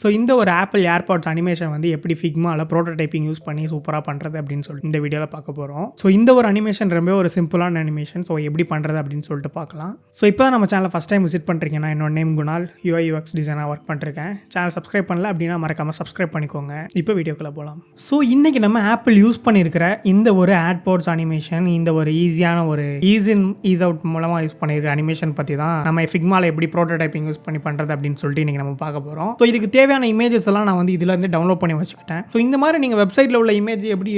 So இந்த ஒரு apple AirPods animation வந்து எப்படி ஃபிக்மாவில் ப்ரோட்டோடைப்பிங் யூஸ் பண்ணி சூப்பராக பண்ணுறது அப்படின்னு சொல்லிட்டு இந்த வீடியோவில் பார்க்க போகிறோம். ஸோ இந்த ஒரு அனிமேஷன் ரொம்ப ஒரு சிம்பிளான அனிமேஷன். ஸோ எப்படி பண்ணுறது அப்படின்னு சொல்லிட்டு பார்க்கலாம். ஸோ இப்போ தான் நம்ம சேனலை ஃபஸ்ட் டைம் விசிட் பண்ணுறீங்கன்னா, என்னோட நேம் குணால், UI UX டிசைனாக ஒர்க் பண்ணிருக்கேன். சேனல் சப்ஸ்கிரைப் பண்ணல அப்படின்னா மறக்காமல் சப்ஸ்கிரைப் பண்ணிக்கோங்க. இப்போ வீடியோக்குள்ளே போகலாம். ஸோ இன்றைக்கி நம்ம ஆப்பிள் யூஸ் பண்ணியிருக்கிற இந்த ஒரு ஏர்பாட்ஸ் அனிமேஷன், இந்த ஒரு ஈஸியான ஒரு ஈஸ் இன் ஈஸ் அவுட் மூலமாக யூஸ் பண்ணியிருக்கிற அனிமேஷன் பற்றி தான் நம்ம ஃபிக்மாவில் எப்படி ப்ரோட்டோடைப்பிங் யூஸ் பண்ணி பண்ணுறது அப்படின்னு சொல்லிட்டு இன்றைக்கி நம்ம பார்க்க போகிறோம். ஸோ இதுக்கு தேவையான இமேஜஸ் எல்லாம் நான் வந்து இதில் இருந்து டவுன்லோட் பண்ணி வச்சுக்கிட்டேன். ஸோ இந்த மாதிரி நீங்கள் வெப்சைட்டில் உள்ள இமேஜ் எப்படி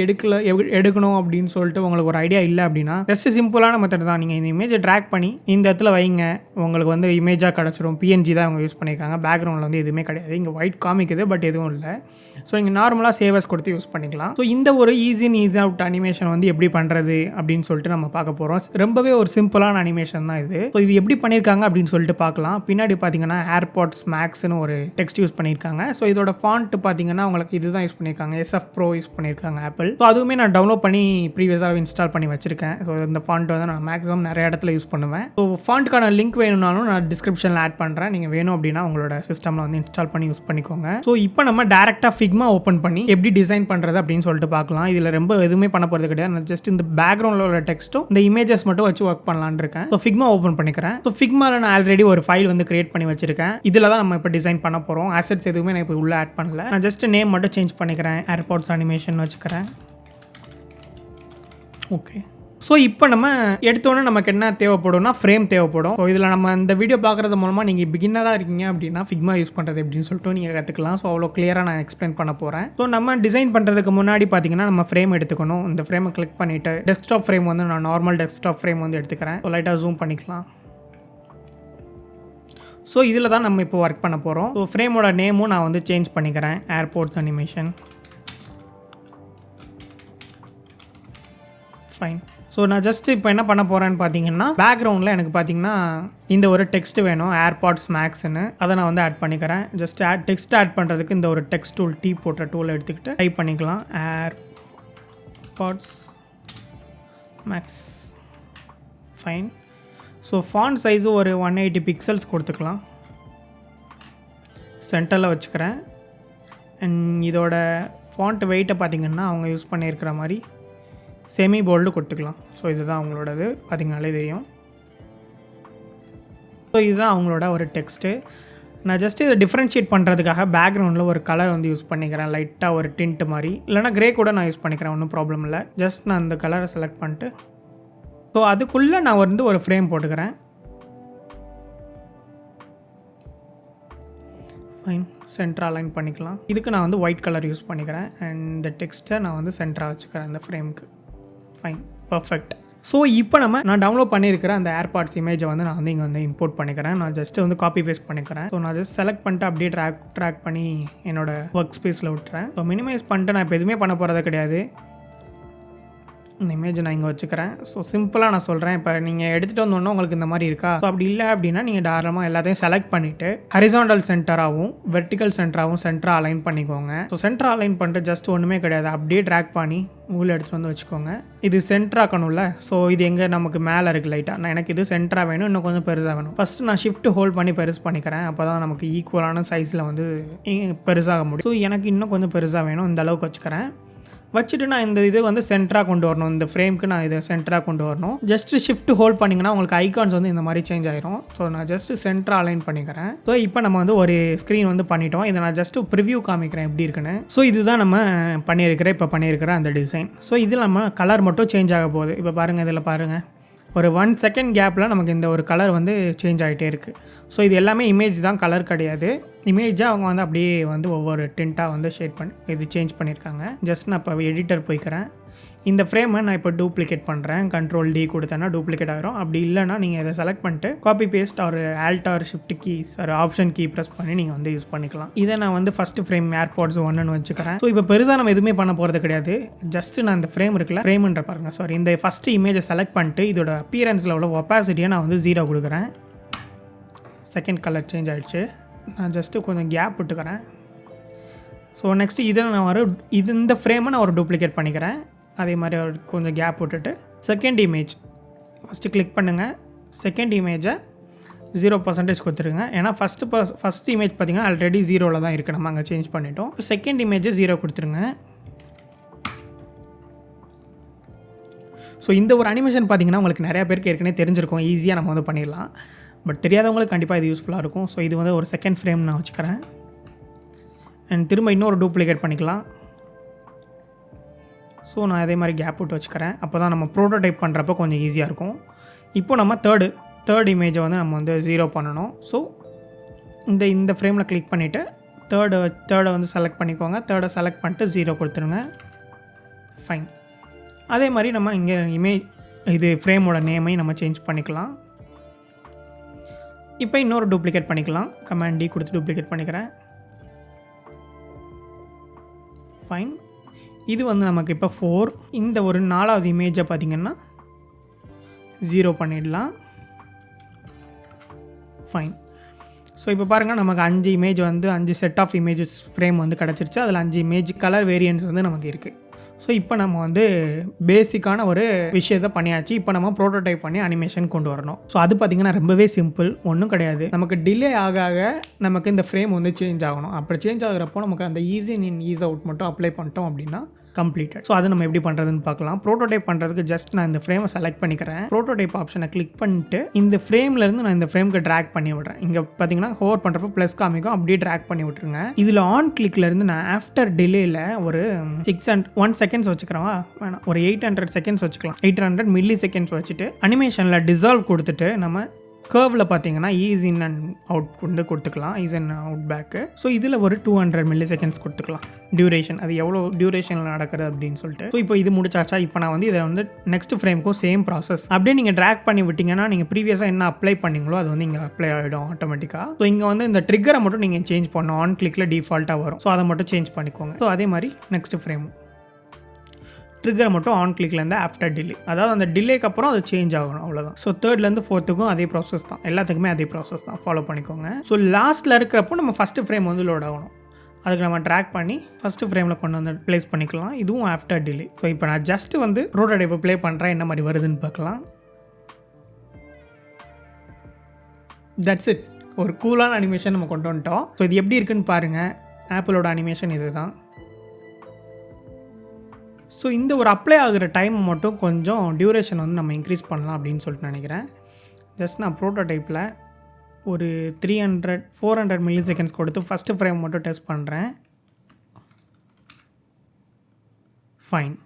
எடுக்கணும் அப்படின்னு சொல்லிட்டு உங்களுக்கு ஒரு ஐடியா இல்லை அப்படின்னா, ஜஸ்ட் சிம்பிளான மெத்தட் தான். நீங்கள் இந்த இமேஜை ட்ராக் பண்ணி இந்த இடத்துல வைங்க, உங்களுக்கு வந்து இமேஜாக கிடச்சிரும். PNG தான் அவங்க யூஸ் பண்ணியிருக்காங்க. பேக்ரவுண்டில் வந்து எதுவுமே கிடையாது. இங்கே ஒயிட் காமிக்குது, பட் எதுவும் இல்லை. ஸோ நீங்கள் நார்மலாக சேவர்ஸ் கொடுத்து யூஸ் பண்ணிக்கலாம். ஸோ இந்த ஒரு easy in is out animation வந்து எப்படி பண்ணுறது அப்படின்னு சொல்லிட்டு நம்ம பார்க்க போகிறோம். ரொம்பவே ஒரு சிம்பிளான அனிமேஷன் தான் இது. ஸோ இது எப்படி பண்ணியிருக்காங்க அப்படின்னு சொல்லிட்டு பார்க்கலாம். பின்னாடி பார்த்தீங்கன்னா ஏர்பாட்ஸ் மேக்ஸ்னு ஒரு டெக்ஸ்ட் யூஸ் பண்ணியிருக்காங்க. ஸோ இதோட ஃபாண்ட் பார்த்தீங்கன்னா உங்களுக்கு இதுதான் யூஸ் பண்ணியிருக்காங்க. SF Pro யூஸ் பண்ணியிருக்காங்க ஆப்பிள். ஸோ அதுவுமே நான் டவுன்லோட் பண்ணி ப்ரீவியஸாக இன்ஸ்டால் பண்ணி வச்சிருக்கேன். ஸோ இந்த ஃபாண்ட் வந்து நான் மேக்ஸிமம் நிறைய இடத்துல யூஸ் பண்ணுவேன். ஸோ ஃபாண்ட்டுக்கான லிங்க் வேணும்னாலும் நான் டிஸ்கிரிப்ஷனில் ஆட் பண்ணுறேன். நீங்கள் வேணும் அப்படின்னா உங்களோட சிஸ்டமில் வந்து இன்ஸ்டால் பண்ணி யூஸ் பண்ணிக்கோங்க. ஸோ இப்போ நம்ம டேரெக்டாக ஃபிக்மா ஓப்பன் பண்ணி எப்படி டிசைன் பண்ணுறது அப்படின்னு சொல்லிட்டு பார்க்கலாம். இதில் ரொம்ப எதுவுமே பண்ண போகிறது கிடையாது. நான் ஜஸ்ட் இந்த பேக்ரவுண்டில் உள்ள டெக்ஸ்ட்டும் இந்த இமேஜஸ் மட்டும் வச்சு ஒர்க் பண்ணலான்னு இருக்கேன். ஸோ ஃபிக்மா ஓப்பன் பண்ணிக்கிறேன். ஸோ ஃபிக்மாவில் நான் ஆல்ரெடி ஒரு ஃபைல் வந்து கிரியேட் பண்ணி வச்சிருக்கேன். இதில் தான் நம்ம இப்போ டிசைன் பண்ண போகிறோம். ஆசெட்ஸ் எதுவுமே நான் இப்போ உள்ள ஆட் பண்ணல. நான் ஜஸ்ட் நேம் மட்டும் சேஞ்ச் பண்ணிக்கிறேன். ஏர்பாட்ஸ் அனிமேஷன் வச்சுக்கிறேன். ஓகே. ஸோ இப்போ நம்ம எடுத்தோன்னே நமக்கு என்ன தேவைப்படும்னா ஃப்ரேம் தேவைப்படும். ஸோ இதில் நம்ம இந்த வீடியோ பார்க்குறது மூலமாக நீங்கள் பிகினராக இருக்கீங்க அப்படின்னா ஃபிக்மா யூஸ் பண்ணுறது எப்படின்னு சொல்லிட்டு நீங்கள் கற்றுக்கலாம். ஸோ அவ்வளோ கிளியராக நான் எக்ஸ்பிளைன் பண்ண போகிறேன். ஸோ நம்ம டிசைன் பண்ணுறதுக்கு முன்னாடி பார்த்தீங்கன்னா நம்ம ஃப்ரேம் எடுத்துக்கணும். இந்த ஃப்ரேமை கிளிக் பண்ணிவிட்டு டெஸ்க்டாப் ஃப்ரேம் வந்து நான் நார்மல் டெஸ்க்டாப் ஃப்ரேம் வந்து எடுத்துக்கிறேன். ஸோ லைட்டாக ஜூம் பண்ணிக்கலாம். ஸோ இதில் தான் நம்ம இப்போ ஒர்க் பண்ண போகிறோம். ஸோ ஃப்ரேமோட நேமும் நான் வந்து சேஞ்ச் பண்ணிக்கிறேன். AirPods animation. ஃபைன். ஸோ நான் ஜஸ்ட் இப்போ என்ன பண்ண போகிறேன்னு பார்த்தீங்கன்னா, பேக்ரவுண்டில் எனக்கு பார்த்தீங்கன்னா இந்த ஒரு டெக்ஸ்ட் வேணும், ஏர்பாட்ஸ் மேக்ஸ்ன்னு. அதை நான் வந்து ஆட் பண்ணிக்கிறேன். ஜஸ்ட் டெக்ஸ்ட் ஆட் பண்ணுறதுக்கு இந்த ஒரு டெக்ஸ்ட் டூல், டீ போட்ட டூலை எடுத்துக்கிட்டு டைப் பண்ணிக்கலாம். AirPods Max. Fine. So font size ஒரு 180 பிக்சல்ஸ் கொடுத்துக்கலாம். சென்டரில் வச்சுக்கிறேன். அண்ட் இதோட ஃபாண்ட் வெயிட்டை பார்த்திங்கன்னா அவங்க யூஸ் பண்ணியிருக்கிற மாதிரி செமி போல்டு கொடுத்துக்கலாம். ஸோ இதுதான் அவங்களோடது, பார்த்திங்கனாலே தெரியும். ஸோ இதுதான் அவங்களோட ஒரு டெக்ஸ்ட்டு. நான் ஜஸ்ட் இதை டிஃப்ரென்ஷியேட் பண்ணுறதுக்காக பேக்ரவுண்டில் ஒரு கலர் வந்து யூஸ் பண்ணிக்கிறேன். லைட்டாக ஒரு டிண்ட் மாதிரி, இல்லைனா க்ரே கூட நான் யூஸ் பண்ணிக்கிறேன். ஒன்றும் ப்ராப்ளம் இல்லை. ஜஸ்ட் நான் அந்த கலரை செலக்ட் பண்ணிட்டு ஸோ அதுக்குள்ளே நான் வந்து ஒரு ஃப்ரேம் போட்டுக்கிறேன். ஃபைன். சென்டராக அலைன் பண்ணிக்கலாம். இதுக்கு நான் வந்து ஒயிட் கலர் யூஸ் பண்ணிக்கிறேன். அண்ட் இந்த டெக்ஸ்ட்டை நான் வந்து சென்டராக வச்சுக்கிறேன் இந்த ஃப்ரேமுக்கு. ஃபைன். பர்ஃபெக்ட். ஸோ இப்போ நான் டவுன்லோட் பண்ணியிருக்கிற அந்த ஏர்பாட்ஸ் இமேஜை வந்து நான் வந்து இங்கே வந்து இம்போர்ட் பண்ணிக்கிறேன். நான் ஜஸ்ட்டு வந்து காப்பி பேஸ்ட் பண்ணிக்கிறேன். ஸோ நான் ஜஸ்ட் செலக்ட் பண்ணிட்டு அப்படியே ட்ராக் பண்ணி என்னோட ஒர்க் ஸ்பேஸில் விட்டுறேன். ஸோ மினிமைஸ் பண்ணிட்டு நான் இப்போ எதுவுமே பண்ண போகிறது கிடையாது. இந்த இமேஜை நான் இங்கே வச்சுக்கிறேன். ஸோ சிம்பிளாக நான் சொல்கிறேன். இப்போ நீங்கள் எடுத்துகிட்டு வந்தோன்னா உங்களுக்கு இந்த மாதிரி இருக்கா? ஸோ அப்படி இல்லை அப்படின்னா நீங்கள் தாராளமாக எல்லாத்தையும் செலக்ட் பண்ணிவிட்டு ஹரிசாண்டல் சென்டராகவும் வெர்டிக்கல் சென்டராகவும் சென்டராக அலைன் பண்ணிக்கோங்க. ஸோ சென்டராக அலைன் பண்ணிட்டு ஜஸ்ட் ஒன்றுமே கிடையாது, அப்படியே ட்ராக் பண்ணி உள்ளே எடுத்துகிட்டு வந்து வச்சுக்கோங்க. இது சென்டராக்கணும்ல. ஸோ இது எங்கே நமக்கு மேலே இருக்குது லைட்டாக. நான் எனக்கு இது சென்டராக வேணும், இன்னும் கொஞ்சம் பெருசாக வேணும். ஃபஸ்ட்டு நான் ஷிஃப்ட் ஹோல்ட் பண்ணி பெருசு பண்ணிக்கிறேன். அப்போ தான் நமக்கு ஈக்குவலான சைஸில் வந்து பெருசாக முடியும். ஸோ எனக்கு இன்னும் கொஞ்சம் பெருசாக வேணும். இந்த அளவுக்கு வச்சுக்கிறேன். வச்சுட்டு நான் இந்த இது வந்து சென்டராக கொண்டு வரணும். இந்த ஃப்ரேமுக்கு நான் இதை சென்டராக கொண்டு வரணும். ஜஸ்ட் ஷிஃப்ட் ஹோல்ட் பண்ணிங்கன்னா உங்களுக்கு ஐகான்ஸ் வந்து இந்த மாதிரி சேஞ்ச் ஆயிரும். ஸோ நான் ஜஸ்ட் சென்டராக அலைன் பண்ணிக்கிறேன். ஸோ இப்போ நம்ம வந்து ஒரு ஸ்க்ரீன் வந்து பண்ணிட்டோம். இதை நான் ஜஸ்ட் ப்ரிவ்யூ காமிக்கிறேன் எப்படி இருக்குன்னு. ஸோ இதுதான் நம்ம இப்போ பண்ணியிருக்கிற அந்த டிசைன். ஸோ இதில் நம்ம கலர் மட்டும் சேஞ்ச் ஆக போகுது. இப்போ பாருங்கள், இதில் பாருங்கள், ஒரு 1 செகண்ட் கேப்பில் நமக்கு இந்த ஒரு கலர் வந்து சேஞ்ச் ஆகிட்டே இருக்குது. ஸோ இது எல்லாமே இமேஜ் தான், கலர் கிடையாது. இமேஜாக அவங்க வந்து அப்படியே வந்து ஒவ்வொரு டிண்ட்டாக வந்து ஷேட் பண்ணி இது சேஞ்ச் பண்ணியிருக்காங்க. ஜஸ்ட் நான் இப்போ எடிட்டர் போய்க்கிறேன். இந்த ஃப்ரேமை நான் இப்போ டூப்ளிகேட் பண்ணுறேன். Ctrl+D கொடுத்தேன்னா டூப்ளிகேட் ஆகிரும். அப்படி இல்லைனா நீங்கள் இதை செலக்ட் பண்ணிட்டு காப்பி பேஸ்ட் ஒரு Alt or Shift கீஸ் ஒரு ஆப்ஷன் கீ ப்ரெஸ் பண்ணி நீங்கள் வந்து யூஸ் பண்ணிக்கலாம். இதை நான் வந்து ஃபஸ்ட்டு ஃப்ரேம் ஏர்பாட்ஸ் 1ன்னு வச்சுக்கிறேன். ஸோ இப்போ பெருசாக நம்ம எதுவுமே பண்ண போகிறது கிடையாது. ஜஸ்ட்டு நான் இந்த ஃப்ரேம் இருக்குல்ல, ஃப்ரேம்ன்ற பாருங்கள், சாரி, இந்த ஃபஸ்ட்டு இமேஜை செலக்ட் பண்ணிட்டு இதோட அப்பியரன்ஸில் உள்ள ஒப்பாசிட்டியை நான் வந்து 0 கொடுக்குறேன். செகண்ட் கலர் சேஞ்ச் ஆகிடுச்சு. நான் ஜஸ்ட்டு கொஞ்சம் கேப் விட்டுக்கிறேன். ஸோ நெக்ஸ்ட்டு இதில் நான் இந்த ஃப்ரேமை நான் ஒரு டூப்ளிகேட் பண்ணிக்கிறேன். அதே மாதிரி ஒரு கொஞ்சம் கேப் விட்டுட்டு செகண்ட் இமேஜ் ஃபஸ்ட்டு கிளிக் பண்ணுங்கள். செகண்ட் இமேஜை 0% கொடுத்துருங்க. ஏன்னா ஃபஸ்ட் இமேஜ் பார்த்திங்கன்னா ஆல்ரெடி 0ல் தான் இருக்குது, நம்ம அங்கே சேஞ்ச் பண்ணிட்டோம். செகண்ட் இமேஜை 0 கொடுத்துருங்க. ஸோ இந்த ஒரு அனிமேஷன் பார்த்திங்கன்னா உங்களுக்கு நிறையா பேருக்கு ஏற்கனவே தெரிஞ்சிருக்கும், ஈஸியாக நம்ம வந்து பண்ணிடலாம். பட் தெரியாதவங்களுக்கு கண்டிப்பாக இது யூஸ்ஃபுல்லாக இருக்கும். ஸோ இது வந்து ஒரு செகண்ட் ஃப்ரேம் நான் வச்சுக்கிறேன். அண்ட் திரும்ப இன்னொரு டூப்ளிகேட் பண்ணிக்கலாம். ஸோ நான் அதே மாதிரி கேப் விட்டு வச்சுக்கிறேன். அப்போ தான் நம்ம ப்ரோட்டோடைப் பண்ணுறப்போ கொஞ்சம் ஈஸியாக இருக்கும். இப்போ நம்ம தேர்ட் இமேஜை வந்து நம்ம வந்து 0 பண்ணணும். ஸோ இந்த ஃப்ரேமில் கிளிக் பண்ணிவிட்டு தேர்டை வந்து செலக்ட் பண்ணிக்கோங்க. தேர்டை செலக்ட் பண்ணிட்டு 0 கொடுத்துருங்க. ஃபைன். அதே மாதிரி நம்ம இங்கே இது ஃப்ரேமோட நேமையும் நம்ம சேஞ்ச் பண்ணிக்கலாம். இப்போ இன்னொரு டூப்ளிகேட் பண்ணிக்கலாம். கமாண்ட் D கொடுத்து டூப்ளிகேட் பண்ணிக்கிறேன். ஃபைன். இது வந்து நமக்கு இப்போ 4. இந்த ஒரு 4வது இமேஜை பார்த்திங்கன்னா 0 பண்ணிடலாம். ஃபைன். ஸோ இப்போ பாருங்கள், நமக்கு 5 இமேஜ் வந்து 5 செட் ஆஃப் இமேஜஸ் ஃப்ரேம் வந்து கிடச்சிருச்சு. அதில் 5 இமேஜ் கலர் வேரியன்ஸ் வந்து நமக்கு இருக்குது. ஸோ இப்போ நம்ம வந்து பேசிக்கான ஒரு விஷயத்தை பண்ணியாச்சு. இப்போ நம்ம ப்ரோட்டோடைப் பண்ணி அனிமேஷன் கொண்டு வரணும். ஸோ அது பார்த்திங்கன்னா ரொம்பவே சிம்பிள், ஒன்றும் கிடையாது. நமக்கு டிலே ஆக நமக்கு இந்த ஃப்ரேம் வந்து சேஞ்ச் ஆகணும். அப்படி சேஞ்ச் ஆகிறப்போ நமக்கு அந்த ஈஸி இன் ஈஸ் அவுட் மட்டும் அப்ளை பண்ணிட்டோம் அப்படின்னா கம்ப்ளீட்டட். ஸோ அதை நம்ம எப்படி பண்ணுறதுன்னு பார்க்கலாம். ப்ரோட்டோடைப் பண்ணுறதுக்கு ஜஸ்ட் நான் இந்த ஃப்ரேமை செலக்ட் பண்ணிக்கிறேன். ப்ரோட்டோடைப் ஆப்ஷனை கிளிக் பண்ணிட்டு இந்த ஃப்ரேம்லேருந்து நான் இந்த ஃப்ரேமுக்கு ட்ராக் பண்ணி விடுறேன். இங்கே பார்த்தீங்கன்னா ஹோவர் பண்ணுறப்போ ப்ளஸ் காமிக்கும், அப்படியே ட்ராக் பண்ணி விட்டுருங்க. இதில் ஆன் கிளிக்லேருந்து நான் ஆஃப்டர் டிலேயில் ஒரு 1 செகண்ட்ஸ் வச்சுக்கிறேன். வேணாம், ஒரு 800 செகண்ட்ஸ் வச்சுக்கலாம். 800 மில்லி செகண்ட்ஸ் வச்சுட்டு அனிமேஷனில் டிசால்வ் கொடுத்துட்டு நம்ம கர்வில் பார்த்தீங்கன்னா ஈஸ் இன் அண்ட் அவுட் வந்து கொடுத்துக்கலாம். Ease and out back. ஸோ இதில் ஒரு 200 மில்லி செகண்ட்ஸ் கொடுத்துக்கலாம் டியூரேஷன். அது எவ்வளோ டியூரேஷனில் நடக்குது அப்படின்னு சொல்லிட்டு. ஸோ இப்போ இது முடிச்சாச்சா? இப்போ நான் வந்து இதை வந்து நெக்ஸ்ட் ஃப்ரேமுக்கும் சேம் ப்ராசஸ் அப்படியே நீங்கள் ட்ராக் பண்ணி விட்டிங்கன்னா நீங்கள் ப்ரீவியஸாக என்ன அப்ளை பண்ணிங்களோ அது வந்து இங்கே அப்ளை ஆகிடும் ஆட்டோமேட்டிக்காக. ஸோ இங்கே வந்து இந்த ட்ரிக்கரை மட்டும் நீங்கள் சேஞ்ச் பண்ணணும். ஆன் கிளிக்கில் டிஃபால்ட்டாக வரும். ஸோ அதை மட்டும் சேஞ்ச் பண்ணிக்கோங்க. ஸோ அதே மாதிரி நெக்ஸ்ட் ஃப்ரேமும் ட்ரிக்கரை மட்டும் ஆன் கிளிக்லேருந்து ஆஃப்டர் டிலே, அதாவது அந்த டிலேக்கு அப்புறம் அது சேஞ்ச் ஆகணும், அவ்வளோதான். ஸோ 3லேருந்து 4க்கும் அதே ப்ராசஸ் தான், எல்லாத்துக்குமே அதே ப்ராசஸ் தான், ஃபாலோ பண்ணிக்கோங்க. ஸோ லாஸ்ட்டில் இருக்கிறப்போ நம்ம ஃபஸ்ட்டு ஃப்ரேம் வந்து லோட் ஆகணும். அதுக்கு நம்ம ட்ராக் பண்ணி ஃபஸ்ட்டு ஃப்ரேமில் கொண்டு வந்து ப்ளேஸ் பண்ணிக்கலாம். இதுவும் ஆஃப்டர் டிலே. ஸோ இப்போ நான் ஜஸ்ட் வந்து ப்ரோட்டோடைப்பை ப்ளே பண்ணுறேன், என்ன மாதிரி வருதுன்னு பார்க்கலாம். That's it. ஒரு கூலான அனிமேஷன் நம்ம கொண்டு வந்துட்டோம். ஸோ இது எப்படி இருக்குன்னு பாருங்கள். ஆப்பிளோட அனிமேஷன் இது தான். ஸோ இந்த ஒரு அப்ளை ஆகிற டைம் மட்டும் கொஞ்சம் டியூரேஷன் வந்து நம்ம இன்க்ரீஸ் பண்ணலாம் அப்படின்னு சொல்லிட்டு நினைக்கிறேன். ஜஸ்ட் நான் ப்ரோட்டோடைப்பில் ஒரு 400 மில்லி செகண்ட்ஸ் கொடுத்து ஃபஸ்ட்டு ஃப்ரேம் மட்டும் டெஸ்ட் பண்ணுறேன். ஃபைன்.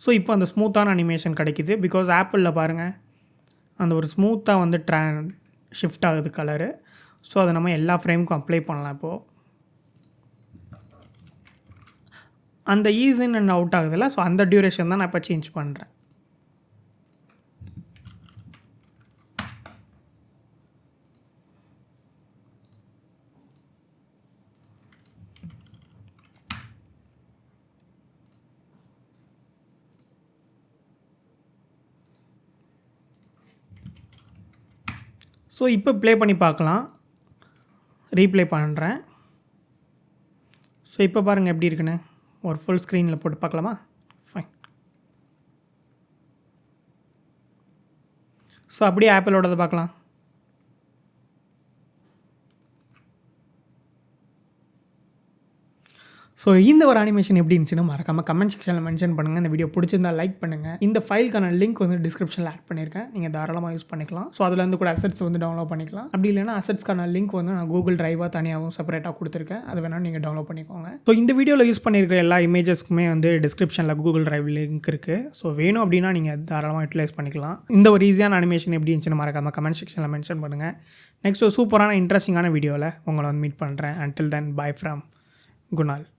ஸோ இப்போ அந்த ஸ்மூத்தான அனிமேஷன் கிடைக்கிது. பிகாஸ் ஆப்பிளில் பாருங்கள், அந்த ஒரு ஸ்மூத்தாக வந்து ஷிஃப்ட் ஆகுது கலரு. ஸோ அதை நம்ம எல்லா ஃப்ரேமுக்கும் அப்ளை பண்ணலாம். இப்போது அந்த ஈஸ் இன் அண்ட் அவுட் ஆகுதுல்ல, ஸோ அந்த டியூரேஷன் தான் நான் இப்போ சேஞ்ச் பண்ணுறேன். ஸோ இப்போ ப்ளே பண்ணி பார்க்கலாம். ரீப்ளே பண்ணுறேன். ஸோ இப்போ பாருங்கள் எப்படி இருக்குன்னு. ஒரு ஃபுல் ஸ்க்ரீனில் போட்டு பார்க்கலாமா? ஃபைன். ஸோ அப்படியே ஆப்பிளோடதை பார்க்கலாம். ஸோ இந்த ஒரு அனிமேஷன் எப்படி இருந்துச்சுன்னு மறக்காமல் கமெண்ட் செக்ஷனில் மென்ஷன் பண்ணுங்கள். இந்த வீடியோ பிடிச்சிருந்தா லைக் பண்ணுங்கள். இந்த ஃபைலுக்கான லிங்க் வந்து டிஸ்கிரிப்ஷனில் ஆட் பண்ணியிருக்கேன், நீங்கள் தாராளமாக யூஸ் பண்ணிக்கலாம். ஸோ அதுலேருந்து கூட அசெட்ஸ் வந்து டவுன்லோட் பண்ணிக்கலாம். அப்படி இல்லைனா அசெட்ஸ்க்கான லிங்க் வந்து நான் கூகுள் டிரைவாக தனியாகவும் செப்பரேட்டாக கொடுத்துருக்கேன், அது வேணால் நீங்கள் டவுன்லோட் பண்ணிக்கோங்க. ஸோ இந்த வீடியோவில் யூஸ் பண்ணியிருக்கிற எல்லா இமேஜஸ்க்குமே வந்து டிஸ்கிரிப்ஷனில் கூகுள் டிரைவ் லிங்க் இருக்குது. ஸோ வேணும் அப்படின்னா நீங்கள் தாராளமாக யூட்டிலைஸ் பண்ணிக்கலாம். இந்த ஒரு ஈஸியான அனிமேஷன் எப்படி இருந்துச்சுன்னு மறக்காமல் கமெண்ட் செக்ஷனில் மென்ஷன் பண்ணுங்கள். நெக்ஸ்ட் ஒரு சூப்பரான இன்ட்ரெஸ்டிங்கான வீடியோவில் உங்களை வந்து மீட் பண்ணுறேன். Until then by from Kunal.